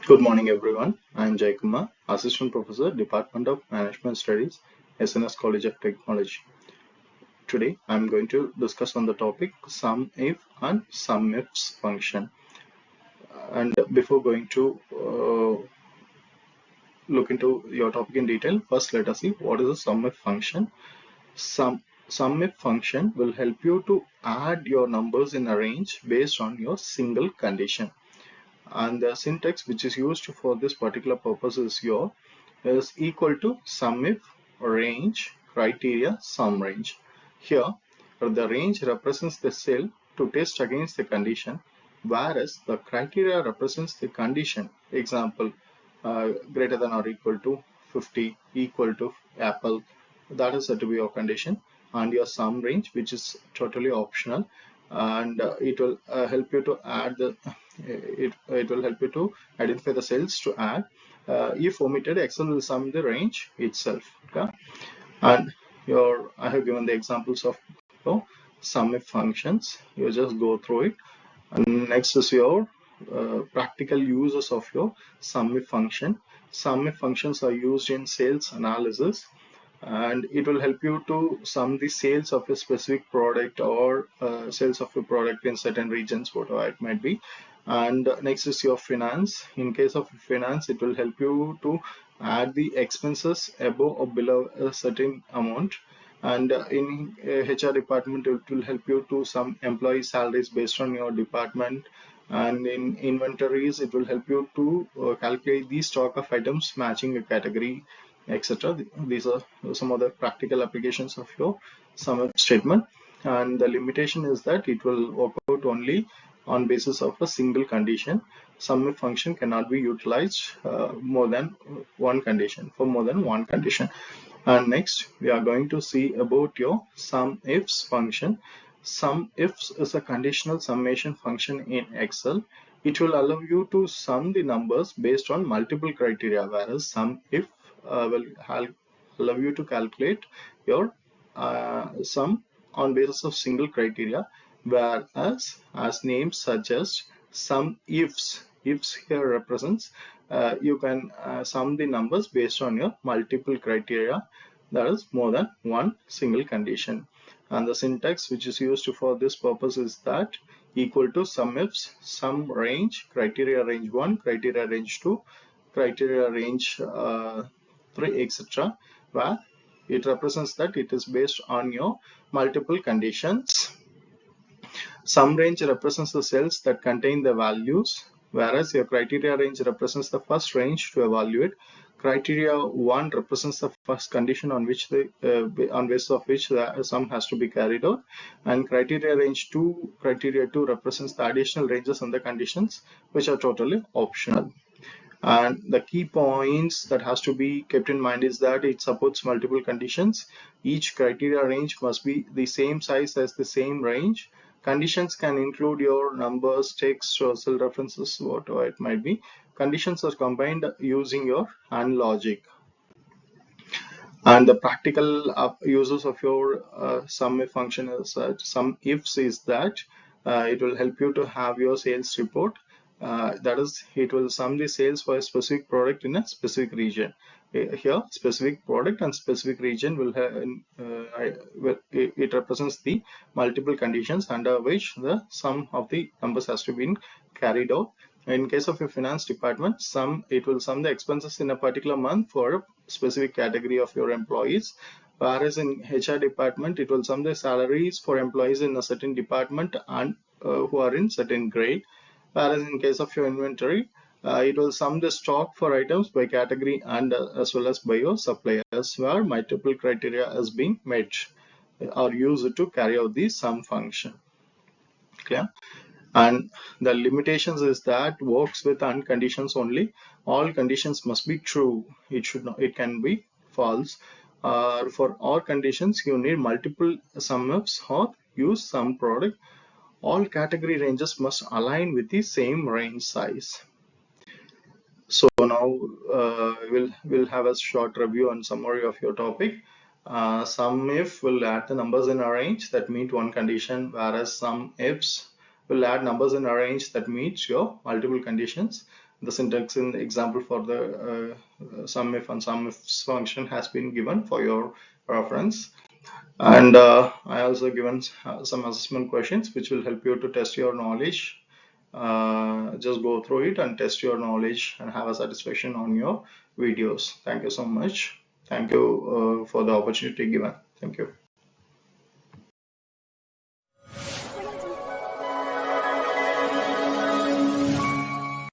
Good morning, everyone. I am Jai Kumar, Assistant Professor, Department of Management Studies, SNS College of Technology. Today, I am going to discuss on the topic SUMIF and SUMIFS function. And before going to look into your topic in detail, first let us see what is a SUMIF function. SUMIF function will help you to add your numbers in a range based on your single condition. And the syntax which is used for this particular purpose is equal to SUMIF range criteria sum range. Here the range represents the cell to test against the condition, whereas the criteria represents the condition. Example, greater than or equal to 50, equal to apple, that is said to be your condition, and your sum range, which is totally optional, and it will help you to add the it will help you to identify the cells to add. If omitted, Excel will sum the range itself. Okay? And I have given the examples of SUMIF functions. You just go through it. And next is your practical uses of your SUMIF function. SUMIF functions are used in sales analysis, and it will help you to sum the sales of a specific product or sales of a product in certain regions, whatever it might be. And next is your finance. In case of finance, it will help you to add the expenses above or below a certain amount. And in HR department, it will help you to sum employee salaries based on your department. And in inventories, it will help you to calculate the stock of items matching a category, etc. These are some of the practical applications of your SUMIF statement. And the limitation is that it will work out only on basis of a single condition. SUMIF function cannot be utilized more than one condition, for more than one condition. And next, we are going to see about your SUMIFS function. SUMIFS is a conditional summation function in Excel. It will allow you to sum the numbers based on multiple criteria, whereas SUMIF will allow you to calculate your sum on basis of single criteria, whereas as name suggests, SUMIFS here represents you can sum the numbers based on your multiple criteria, that is more than one single condition. And the syntax which is used for this purpose is that equal to SUMIFS sum range criteria range 1, criteria range 2, criteria range 3, etc., where it represents that it is based on your multiple conditions. Sum range represents the cells that contain the values, whereas your criteria range represents the first range to evaluate. Criteria 1 represents the first condition on which on basis of which the sum has to be carried out, and criteria 2 represents the additional ranges and the conditions which are totally optional. And the key points that has to be kept in mind is that it supports multiple conditions. Each criteria range must be the same size as the same range. Conditions can include your numbers, text, or cell references, whatever it might be. Conditions are combined using your AND logic. And the practical uses of your SUMIF function is SUMIFS is that it will help you to have your sales report. That is, it will sum the sales for a specific product in a specific region. Here, specific product and specific region will have, it represents the multiple conditions under which the sum of the numbers has to be carried out. In case of a finance department, it will sum the expenses in a particular month for a specific category of your employees, whereas in HR department, it will sum the salaries for employees in a certain department and who are in certain grade. Whereas in case of your inventory, it will sum the stock for items by category and as well as by your suppliers, where multiple criteria is being met or used to carry out the sum function. Clear? And the limitations is that works with AND conditions only. All conditions must be true. It can be false. For all conditions, you need multiple SUMIFs or use sum product. All category ranges must align with the same range size. So now we'll have a short review and summary of your topic. SUMIF will add the numbers in a range that meet one condition, whereas SUMIFS will add numbers in a range that meets your multiple conditions. The syntax in the example for the SUMIF and SUMIFS function has been given for your reference. And I also given some assessment questions which will help you to test your knowledge. Just go through it and test your knowledge and have a satisfaction on your videos. Thank you so much. Thank you for the opportunity given. Thank you.